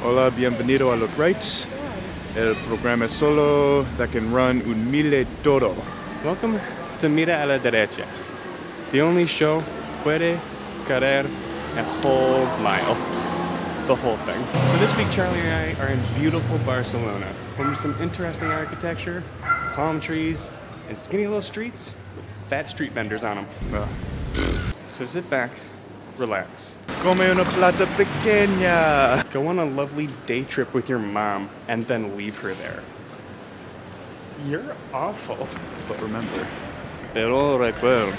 Hola, bienvenido a Look Right. El programa solo that can run un mille todo. Welcome to Mira a la Derecha. The only show puede correr a whole mile. The whole thing. So this week Charlie and I are in beautiful Barcelona. Home to some interesting architecture, palm trees, and skinny little streets with fat street vendors on them. So sit back, relax. Come una plata pequeña. Go on a lovely day trip with your mom and then leave her there. You're awful. But remember, Pero recuerdo.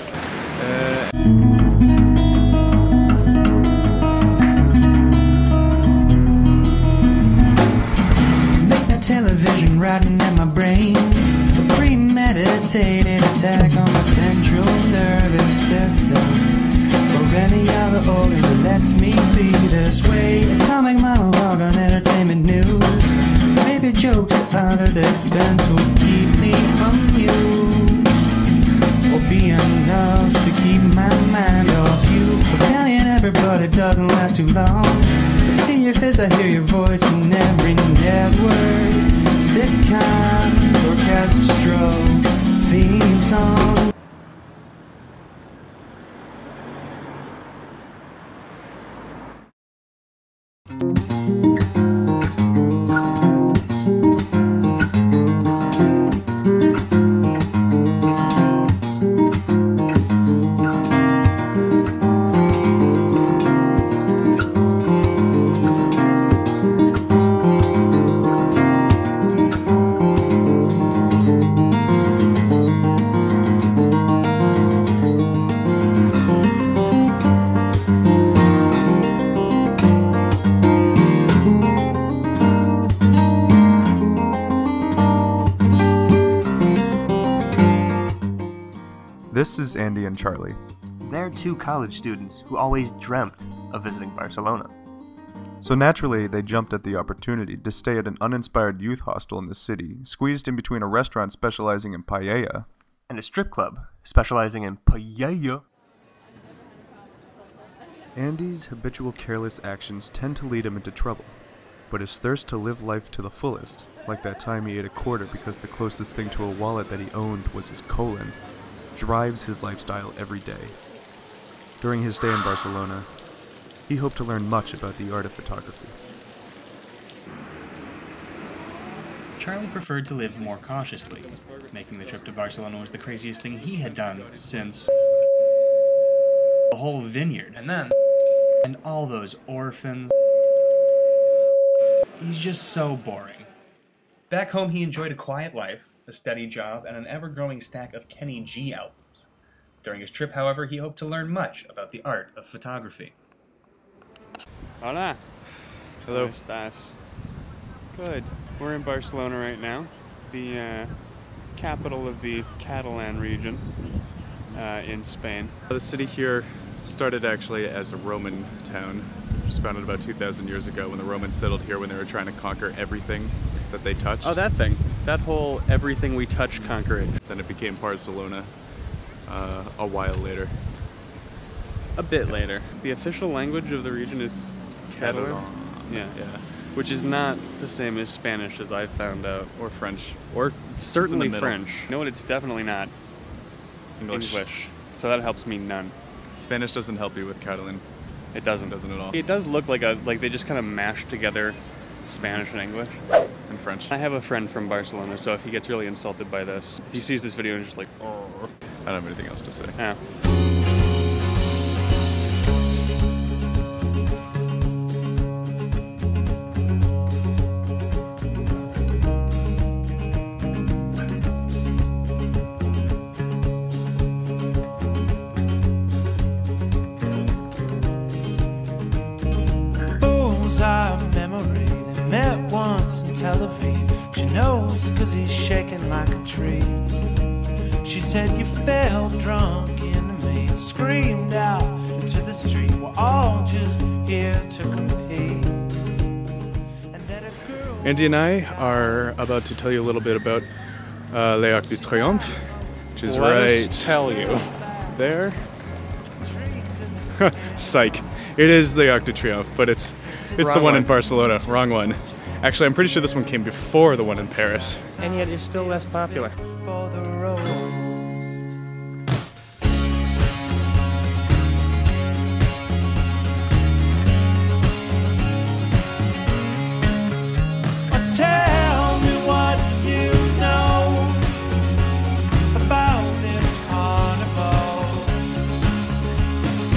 Television riding at my brain, a premeditated attack on my central nervous system. For any other organ that lets me be this way, atomic monologue on entertainment news. Maybe jokes at others' expense will keep me from you, or be enough to keep my mind off you. Rebellion, everybody, doesn't last too long. I see your face, I hear your voice in every network, sitcom, orchestral, theme song. this is Andy and Charlie. They're two college students who always dreamt of visiting Barcelona. So naturally, they jumped at the opportunity to stay at an uninspired youth hostel in the city, squeezed in between a restaurant specializing in paella And a strip club specializing in paella. Andy's habitual careless actions tend to lead him into trouble, but his thirst to live life to the fullest, like that time he ate a quarter because the closest thing to a wallet that he owned was his colon, drives his lifestyle every day. During his stay in Barcelona, he hoped to learn much about the art of photography. Charlie preferred to live more cautiously. Making the trip to Barcelona was the craziest thing he had done since the whole vineyard. And all those orphans. He's just so boring. Back home, he enjoyed a quiet life, a steady job, and an ever-growing stack of Kenny G albums. During his trip, however, he hoped to learn much about the art of photography. Hola. Hello. ¿Cómo estás? Good. We're in Barcelona right now, the capital of the Catalan region in Spain. The city here started actually as a Roman town. It was founded about 2,000 years ago when the Romans settled here when they were trying to conquer everything that they touched. Oh, that thing. That whole everything we touch, conquer it. Then it became Barcelona a while later. A bit later. The official language of the region is Catalan. Yeah. Which is not the same as Spanish, as I found out. Or French. Or certainly middle. French. You know what? It's definitely not English. So that helps me none. Spanish doesn't help you with Catalan. It doesn't. It doesn't at all. It does look like they just kind of mashed together Spanish and English. And French. I have a friend from Barcelona, so if he gets really insulted by this, if he sees this video and is just like, oh. I don't have anything else to say. Yeah. Our memory, they met once in Tel Aviv. She knows 'cause he's shaking like a tree. She said you fell drunk into me and screamed out into the street. We're all just here to compete. And that a girl... Andy and I are about to tell you a little bit about l'Arc de Triomphe, which is right tell you. there. Psych. It is the Arc de Triomphe, but it's It's the one in Barcelona. Wrong one. Actually, I'm pretty sure this one came before the one in Paris. And yet it's still less popular. For the roast. Tell me what you know about this carnival.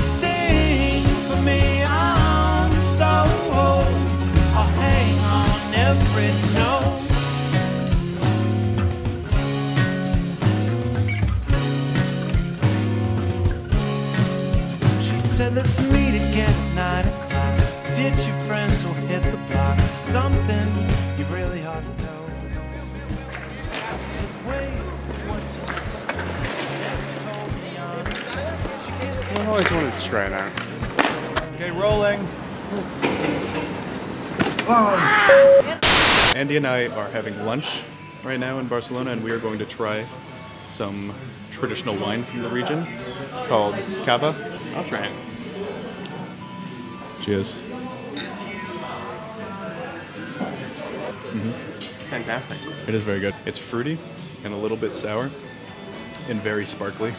Sing for me, I'm so old. I'll hang on every note. She said, let's meet again at 9 o'clock. Ditch your friends, will hit the block. Something you really ought to know. I said, wait, what's up? She never told me honestly. She kissed I've always wanted to try it out. Okay, rolling. Andy and I are having lunch right now in Barcelona, and we are going to try some traditional wine from the region called cava. I'll try it. Cheers. It's fantastic. It is very good. It's fruity and a little bit sour and very sparkly.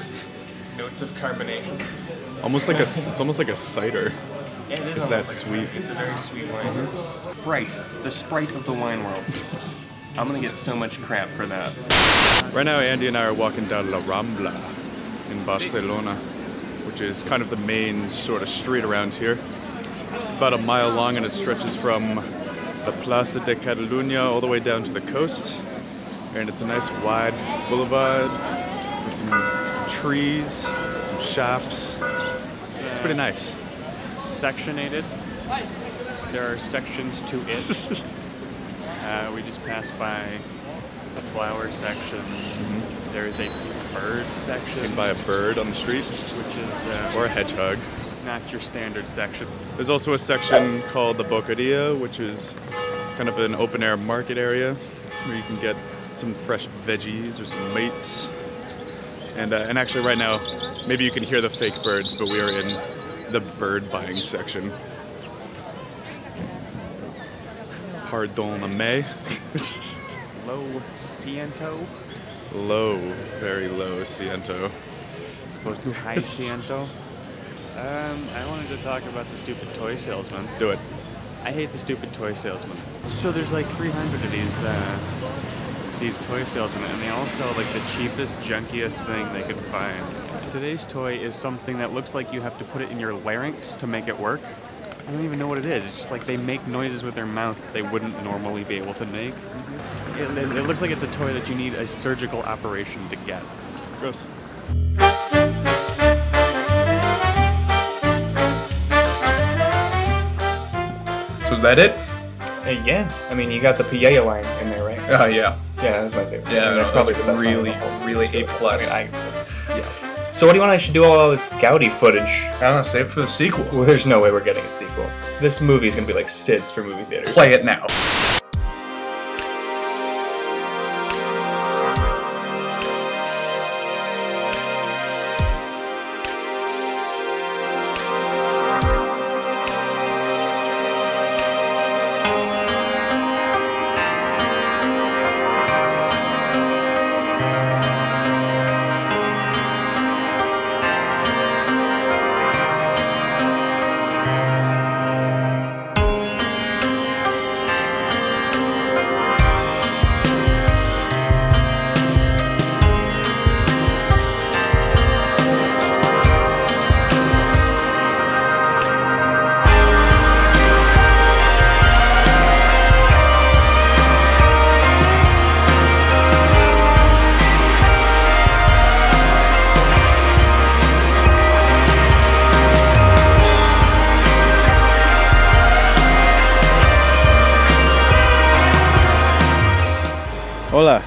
Notes of carbonation. Almost like it's almost like a cider. Yeah, it is. It's that like sweet. It's a very sweet wine. Sprite, the Sprite of the wine world. I'm gonna get so much crap for that. Right now, Andy and I are walking down La Rambla in Barcelona, which is kind of the main sort of street around here. It's about a mile long and it stretches from the Plaza de Catalunya all the way down to the coast. And it's a nice wide boulevard with some trees, some shops. It's pretty nice. Sectionated. There are sections to it. We just passed by the flower section. There is a bird section. You can buy a bird on the street, which is or a hedgehog. Not your standard section. There's also a section called the Boqueria, which is kind of an open-air market area where you can get some fresh veggies or some meats. And actually right now, maybe you can hear the fake birds, but we are in the bird buying section. Pardon-me. Low ciento. Low, very low ciento. Supposed to high ciento. I wanted to talk about the stupid toy salesman. Do it. I hate the stupid toy salesman. So there's like 300 of these toy salesmen, and they all sell like the cheapest, junkiest thing they can find. Today's toy is something that looks like you have to put it in your larynx to make it work. I don't even know what it is. It's just like they make noises with their mouth they wouldn't normally be able to make. It looks like it's a toy that you need a surgical operation to get. Gross. So is that it? Yeah, I mean, you got the paella line in there, right? Oh, yeah. Yeah, that's my favorite. Yeah, I mean, that's probably the best really, line of the whole really movie. A+. I mean, Yeah. So what do you want I should do all this Gouty footage? I don't know, save it for the sequel. Well, there's no way we're getting a sequel. This movie is going to be like SIDS for movie theaters. Play it now. Hola,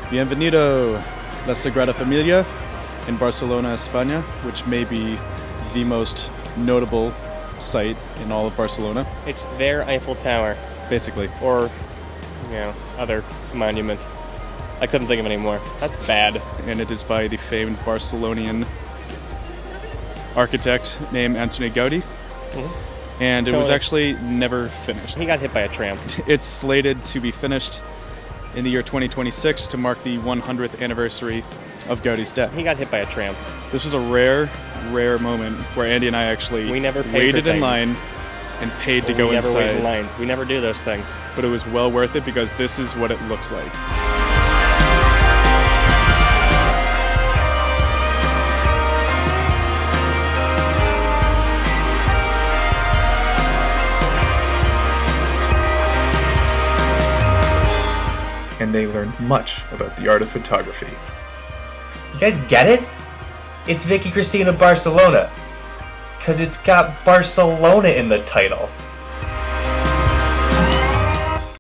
bienvenido a la Sagrada Familia in Barcelona, España, which may be the most notable site in all of Barcelona. It's their Eiffel Tower. Basically. Or, you know, other monument. I couldn't think of any more. That's bad. And it is by the famed Barcelonian architect named Antoni Gaudí. and it was Totally. actually never finished. He got hit by a tram. It's slated to be finished in the year 2026 to mark the 100th anniversary of Gaudi's death. He got hit by a tram. This was a rare moment where Andy and I actually We never paid waited for in things. line and paid to go We never wait in inside. lines. We never do those things. But it was well worth it because this is what it looks like. And they learned much about the art of photography. You guys get it? It's Vicky Cristina Barcelona. Because it's got Barcelona in the title.